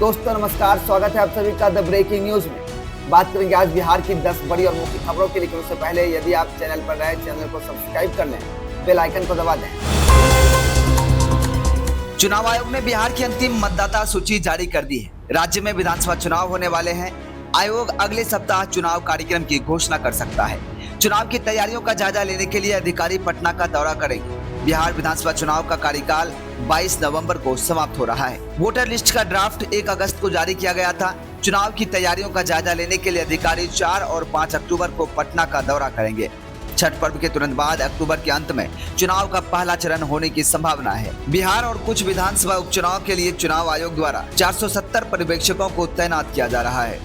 दोस्तों नमस्कार, स्वागत है आप सभी का द ब्रेकिंग न्यूज में। बात करेंगे आज बिहार की 10 बड़ी और मुख्य खबरों की, लेकिन उससे पहले यदि आप चैनल पर नए चैनल को सब्सक्राइब कर लें, बेल आइकन को दबा दें। चुनाव आयोग ने बिहार की अंतिम मतदाता सूची जारी कर दी है। राज्य में विधानसभा चुनाव होने वाले हैं। आयोग अगले सप्ताह चुनाव कार्यक्रम की घोषणा कर सकता है। चुनाव की तैयारियों का जायजा लेने के लिए अधिकारी पटना का दौरा करेंगे। बिहार विधानसभा चुनाव का कार्यकाल 22 नवंबर को समाप्त हो रहा है। वोटर लिस्ट का ड्राफ्ट 1 अगस्त को जारी किया गया था। चुनाव की तैयारियों का जायजा लेने के लिए अधिकारी 4 और 5 अक्टूबर को पटना का दौरा करेंगे। छठ पर्व के तुरंत बाद अक्टूबर के अंत में चुनाव का पहला चरण होने की संभावना है। बिहार और कुछ विधानसभा उपचुनाव के लिए चुनाव आयोग द्वारा 470 पर्यवेक्षकों को तैनात किया जा रहा है।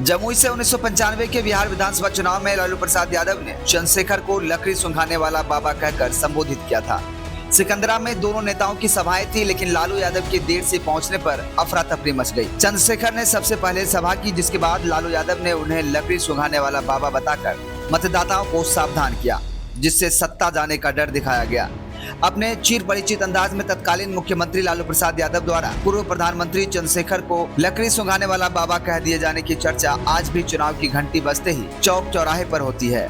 जमुई से 1995 के बिहार विधानसभा चुनाव में लालू प्रसाद यादव ने चंद्रशेखर को लकड़ी सुंघाने वाला बाबा कहकर संबोधित किया था। सिकंदरा में दोनों नेताओं की सभाएं थी, लेकिन लालू यादव के देर से पहुंचने पर अफरा तफरी मच गई। चंद्रशेखर ने सबसे पहले सभा की, जिसके बाद लालू यादव ने उन्हें लकड़ी सुंघाने वाला बाबा बताकर मतदाताओं को सावधान किया, जिससे सत्ता जाने का डर दिखाया गया। अपने चिर परिचित अंदाज में तत्कालीन मुख्यमंत्री लालू प्रसाद यादव द्वारा पूर्व प्रधानमंत्री चंद्रशेखर को लकड़ी सुंघाने वाला बाबा कह दिए जाने की चर्चा आज भी चुनाव की घंटी बजते ही चौक चौराहे पर होती है।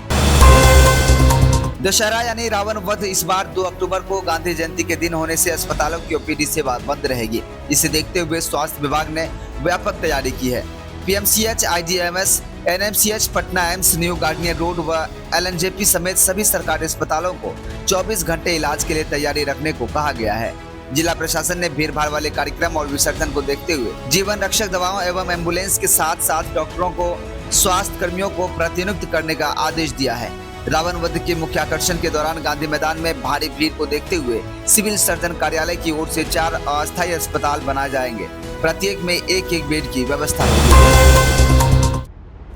दशहरा यानी रावण वध इस बार 2 अक्टूबर को गांधी जयंती के दिन होने से अस्पतालों की ओपीडी सेवा बंद रहेगी। इसे देखते हुए स्वास्थ्य विभाग ने व्यापक तैयारी की है। PMCH, IGMS, NMCH, Patna AIIMS, new Gardiner road व एलएनजेपी समेत सभी सरकारी अस्पतालों को 24 घंटे इलाज के लिए तैयारी रखने को कहा गया है। जिला प्रशासन ने भीड़ भाड़ वाले कार्यक्रम और विसर्जन को देखते हुए जीवन रक्षक दवाओं एवं एम्बुलेंस के साथ साथ डॉक्टरों को, स्वास्थ्य कर्मियों को प्रतिनियुक्त करने का आदेश दिया है। रावण वध के मुख्य आकर्षण के दौरान गांधी मैदान में भारी भीड़ को देखते हुए सिविल सर्जन कार्यालय की ओर से 4 अस्थायी अस्पताल बनाए जाएंगे। प्रत्येक में एक बेड की व्यवस्था होगी।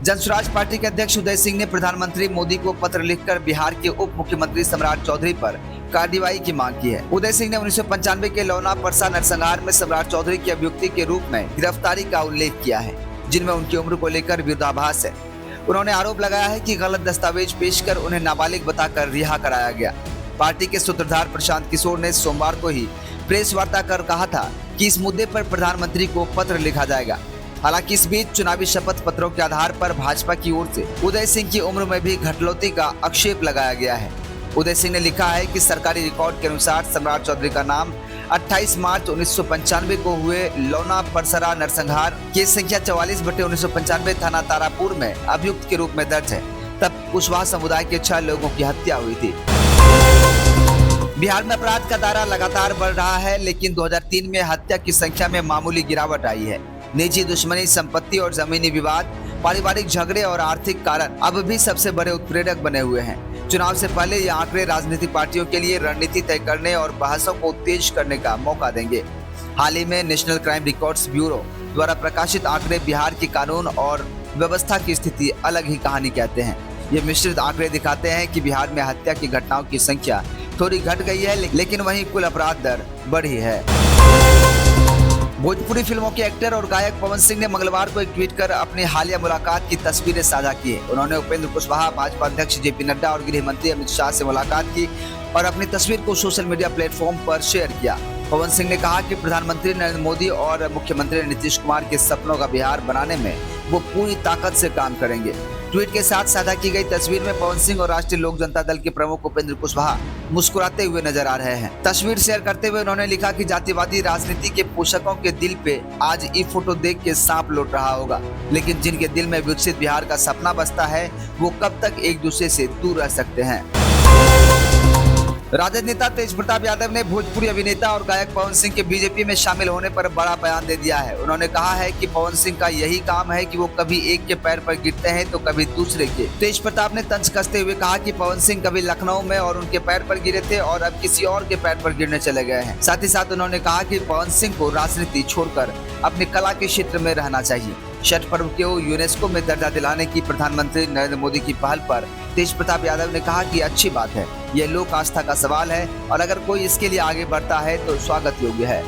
जनसुराज पार्टी के अध्यक्ष उदय सिंह ने प्रधानमंत्री मोदी को पत्र लिखकर बिहार के उप मुख्यमंत्री सम्राट चौधरी पर कार्रवाई की मांग की है। उदय सिंह ने 1995 के लौना परसा नरसंहार में सम्राट चौधरी की अभियुक्ति के रूप में गिरफ्तारी का उल्लेख किया है, जिनमें उनकी उम्र को लेकर विरोधाभास है। उन्होंने आरोप लगाया है कि गलत दस्तावेज पेश कर उन्हें नाबालिग बताकर रिहा कराया गया। पार्टी के सूत्रधार प्रशांत किशोर ने सोमवार को ही प्रेस वार्ता कर कहा था कि इस मुद्दे पर प्रधानमंत्री को पत्र लिखा जाएगा। हालांकि इस बीच चुनावी शपथ पत्रों के आधार पर भाजपा की ओर से उदय सिंह की उम्र में भी घटलौती का आक्षेप लगाया गया है। उदय सिंह ने लिखा है कि सरकारी रिकॉर्ड के अनुसार सम्राट चौधरी का नाम 28 मार्च 1995 को हुए लौना परसरा नरसंहार केस संख्या 44/1995 थाना तारापुर में अभियुक्त के रूप में दर्ज है। तब कुशवाहा समुदाय के 6 लोगों की हत्या हुई थी। बिहार में अपराध का दायरा लगातार बढ़ रहा है, लेकिन 2003 में हत्या की संख्या में मामूली गिरावट आई है। निजी दुश्मनी, संपत्ति और जमीनी विवाद, पारिवारिक झगड़े और आर्थिक कारण अब भी सबसे बड़े उत्प्रेरक बने हुए हैं। चुनाव से पहले ये आंकड़े राजनीतिक पार्टियों के लिए रणनीति तय करने और बहसों को तेज करने का मौका देंगे। हाल ही में नेशनल क्राइम रिकॉर्ड्स ब्यूरो द्वारा प्रकाशित आंकड़े बिहार की कानून और व्यवस्था की स्थिति अलग ही कहानी कहते हैं। ये मिश्रित आंकड़े दिखाते हैं कि बिहार में हत्या की घटनाओं की संख्या थोड़ी घट गई है, लेकिन वहीं कुल अपराध दर बढ़ी है। भोजपुरी फिल्मों के एक्टर और गायक पवन सिंह ने मंगलवार को एक ट्वीट कर अपनी हालिया मुलाकात की तस्वीरें साझा की है। उन्होंने उपेंद्र कुशवाहा, भाजपा अध्यक्ष जेपी नड्डा और गृह मंत्री अमित शाह से मुलाकात की और अपनी तस्वीर को सोशल मीडिया प्लेटफॉर्म पर शेयर किया। पवन सिंह ने कहा कि प्रधानमंत्री नरेंद्र मोदी और मुख्यमंत्री नीतीश कुमार के सपनों का बिहार बनाने में वो पूरी ताकत से काम करेंगे। ट्वीट के साथ साझा की गई तस्वीर में पवन सिंह और राष्ट्रीय लोक जनता दल के प्रमुख उपेंद्र कुशवाहा मुस्कुराते हुए नजर आ रहे हैं। तस्वीर शेयर करते हुए उन्होंने लिखा कि जातिवादी राजनीति के पोषकों के दिल पे आज ये फोटो देख के सांप लौट रहा होगा, लेकिन जिनके दिल में विकसित बिहार का सपना बसता है वो कब तक एक दूसरे से दूर रह सकते हैं। राजद नेता तेज प्रताप यादव ने भोजपुरी अभिनेता और गायक पवन सिंह के बीजेपी में शामिल होने पर बड़ा बयान दे दिया है। उन्होंने कहा है कि पवन सिंह का यही काम है कि वो कभी एक के पैर पर गिरते हैं तो कभी दूसरे के। तेज प्रताप ने तंज कसते हुए कहा कि पवन सिंह कभी लखनऊ में और उनके पैर पर गिरे थे और अब किसी और के पैर पर गिरने चले गए हैं। साथ ही साथ उन्होंने कहा कि पवन सिंह को राजनीति छोड़कर अपनी कला के क्षेत्र में रहना चाहिए। छठ पर्व को यूनेस्को में दर्जा दिलाने की प्रधानमंत्री नरेंद्र मोदी की पहल पर तेज प्रताप यादव ने कहा कि अच्छी बात है, यह लोक आस्था का सवाल है और अगर कोई इसके लिए आगे बढ़ता है तो स्वागत योग्य है।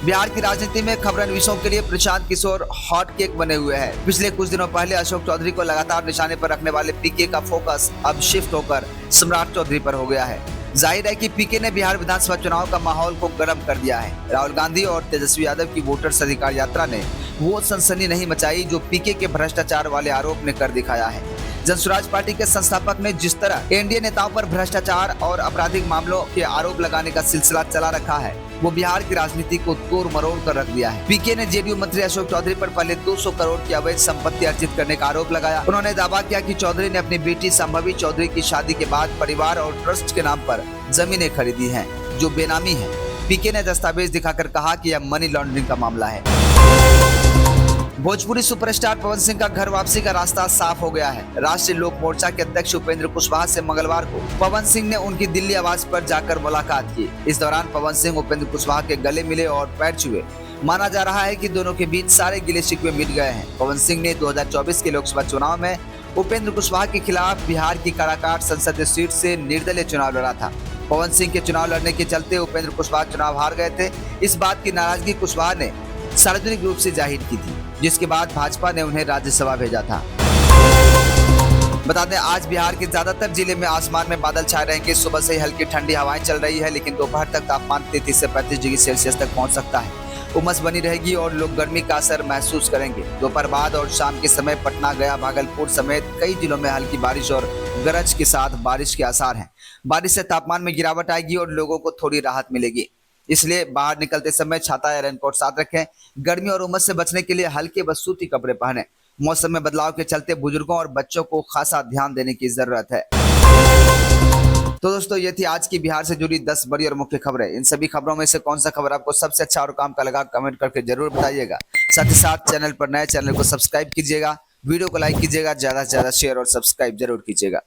बिहार की राजनीति में खबरन विषयों के लिए प्रशांत किशोर हॉट केक बने हुए हैं। पिछले कुछ दिनों पहले अशोक चौधरी को लगातार निशाने पर रखने वाले पीके का फोकस अब शिफ्ट होकर सम्राट चौधरी पर हो गया है। जाहिर है कि पीके ने बिहार विधानसभा चुनाव का माहौल को गर्म कर दिया है। राहुल गांधी और तेजस्वी यादव की वोटर्स अधिकार यात्रा ने वो सनसनी नहीं मचाई जो पीके के भ्रष्टाचार वाले आरोप ने कर दिखाया है। जनसुराज पार्टी के संस्थापक ने जिस तरह एनडीए नेताओं पर भ्रष्टाचार और आपराधिक मामलों के आरोप लगाने का सिलसिला चला रखा है, वो बिहार की राजनीति को तोड़ मरोड़ कर रख दिया है। पीके ने जेडीयू मंत्री अशोक चौधरी पर पहले 200 करोड़ की अवैध संपत्ति अर्जित करने का आरोप लगाया। उन्होंने दावा किया कि चौधरी ने अपनी बेटी संभवी चौधरी की शादी के बाद परिवार और ट्रस्ट के नाम पर जमीनें खरीदी हैं, जो बेनामी है। पीके ने दस्तावेज दिखाकर कहा कि यह मनी लॉन्ड्रिंग का मामला है। भोजपुरी सुपरस्टार पवन सिंह का घर वापसी का रास्ता साफ हो गया है। राष्ट्रीय लोक मोर्चा के अध्यक्ष उपेंद्र कुशवाहा से मंगलवार को पवन सिंह ने उनकी दिल्ली आवास पर जाकर मुलाकात की। इस दौरान पवन सिंह उपेंद्र कुशवाहा के गले मिले और पैर छुए। माना जा रहा है कि दोनों के बीच सारे गिले शिकवे मिट गए हैं। पवन सिंह ने 2024 के लोकसभा चुनाव में उपेंद्र कुशवाहा के खिलाफ बिहार की काराकाट संसदीय सीट से निर्दलीय चुनाव लड़ा था। पवन सिंह के चुनाव लड़ने के चलते उपेंद्र कुशवाहा चुनाव हार गए थे। इस बात की नाराजगी कुशवाहा ने सार्वजनिक रूप से जाहिर की थी, जिसके बाद भाजपा ने उन्हें राज्यसभा भेजा था। बता दें, आज बिहार के ज्यादातर जिले में आसमान में बादल छाए रहेंगे। सुबह से ही हल्की ठंडी हवाएं चल रही है, लेकिन दोपहर तक तापमान 33 से 35 डिग्री सेल्सियस तक पहुंच सकता है। उमस बनी रहेगी और लोग गर्मी का असर महसूस करेंगे। दोपहर बाद और शाम के समय पटना, गया, भागलपुर समेत कई जिलों में हल्की बारिश और गरज के साथ बारिश के आसार हैं। बारिश से तापमान में गिरावट आएगी और लोगों को थोड़ी राहत मिलेगी, इसलिए बाहर निकलते समय छाता या रेनकोट साथ रखें। गर्मी और उमस से बचने के लिए हल्के व सूती कपड़े पहनें। मौसम में बदलाव के चलते बुजुर्गों और बच्चों को खासा ध्यान देने की जरूरत है। तो दोस्तों, ये थी आज की बिहार से जुड़ी 10 बड़ी और मुख्य खबरें। इन सभी खबरों में से कौन सा खबर आपको सबसे अच्छा और काम का लगा, कमेंट करके जरूर बताइएगा। साथ ही साथ चैनल पर नए चैनल को सब्सक्राइब कीजिएगा, वीडियो को लाइक कीजिएगा, ज्यादा से ज्यादा शेयर और सब्सक्राइब जरूर कीजिएगा।